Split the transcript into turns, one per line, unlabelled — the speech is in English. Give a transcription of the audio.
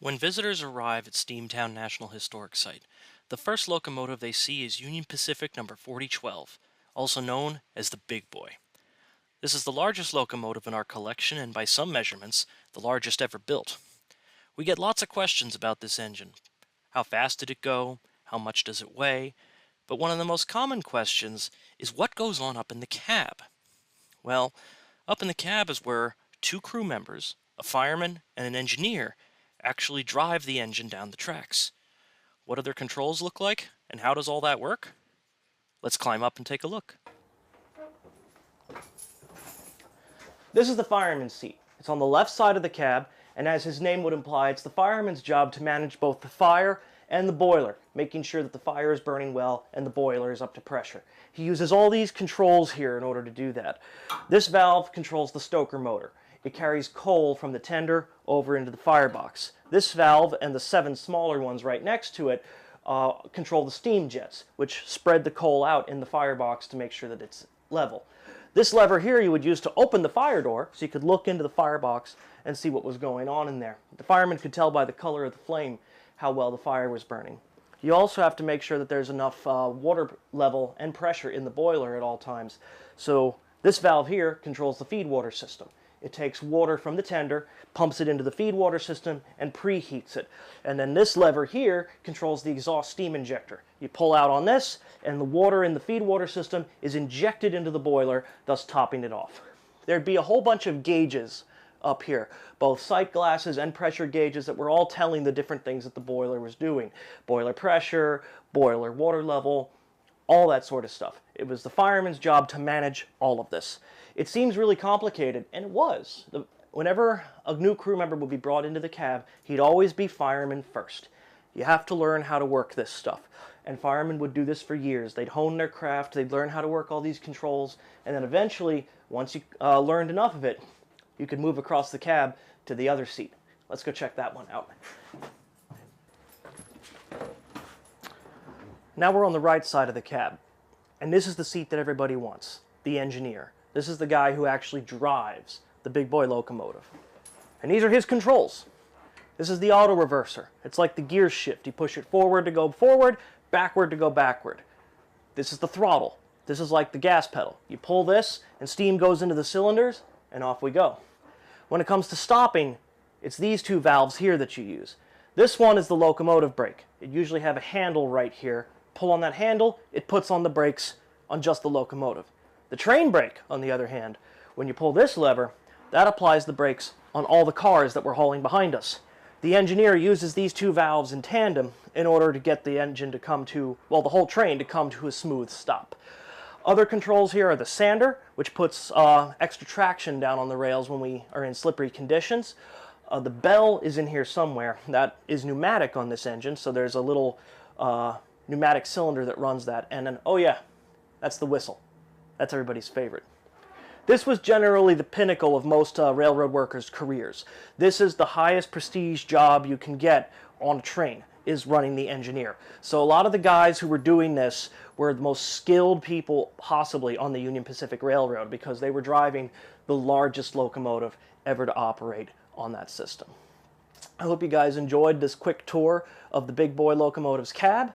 When visitors arrive at Steamtown National Historic Site, the first locomotive they see is Union Pacific number 4012, also known as the Big Boy. This is the largest locomotive in our collection and by some measurements, the largest ever built. We get lots of questions about this engine. How fast did it go? How much does it weigh? But one of the most common questions is what goes on up in the cab? Well, up in the cab is where two crew members, a fireman and an engineer, actually drive the engine down the tracks. What do their controls look like, and how does all that work? Let's climb up and take a look.
This is the fireman's seat. It's on the left side of the cab, and as his name would imply, it's the fireman's job to manage both the fire and the boiler, making sure that the fire is burning well and the boiler is up to pressure. He uses all these controls here in order to do that. This valve controls the stoker motor. It carries coal from the tender over into the firebox. This valve and the 7 smaller ones right next to it control the steam jets, which spread the coal out in the firebox to make sure that it's level. This lever here you would use to open the fire door so you could look into the firebox and see what was going on in there. The fireman could tell by the color of the flame how well the fire was burning. You also have to make sure that there's enough water level and pressure in the boiler at all times. So this valve here controls the feed water system. It takes water from the tender, pumps it into the feed water system, and preheats it. And then this lever here controls the exhaust steam injector. You pull out on this, and the water in the feed water system is injected into the boiler, thus topping it off. There'd be a whole bunch of gauges up here, both sight glasses and pressure gauges that were all telling the different things that the boiler was doing. Boiler pressure, boiler water level, all that sort of stuff. It was the fireman's job to manage all of this. It seems really complicated, and it was. Whenever a new crew member would be brought into the cab, he'd always be fireman first. You have to learn how to work this stuff. And firemen would do this for years. They'd hone their craft, they'd learn how to work all these controls, and then eventually, once you learned enough of it, you could move across the cab to the other seat. Let's go check that one out. Now we're on the right side of the cab, and this is the seat that everybody wants, the engineer. This is the guy who actually drives the Big Boy locomotive. And these are his controls. This is the auto reverser. It's like the gear shift. You push it forward to go forward, backward to go backward. This is the throttle. This is like the gas pedal. You pull this and steam goes into the cylinders and off we go. When it comes to stopping, it's these two valves here that you use. This one is the locomotive brake. It usually have a handle right here. Pull on that handle, it puts on the brakes on just the locomotive. The train brake, on the other hand, when you pull this lever, that applies the brakes on all the cars that we're hauling behind us. The engineer uses these two valves in tandem in order to get the engine to come to, well, the whole train to come to a smooth stop. Other controls here are the sander, which puts extra traction down on the rails when we are in slippery conditions. The bell is in here somewhere. That is pneumatic on this engine, so there's a little pneumatic cylinder that runs that. And then, oh yeah, that's the whistle. That's everybody's favorite. This was generally the pinnacle of most railroad workers' careers. This is the highest prestige job you can get on a train, is running the engineer. So a lot of the guys who were doing this were the most skilled people possibly on the Union Pacific Railroad because they were driving the largest locomotive ever to operate on that system. I hope you guys enjoyed this quick tour of the Big Boy locomotive's cab.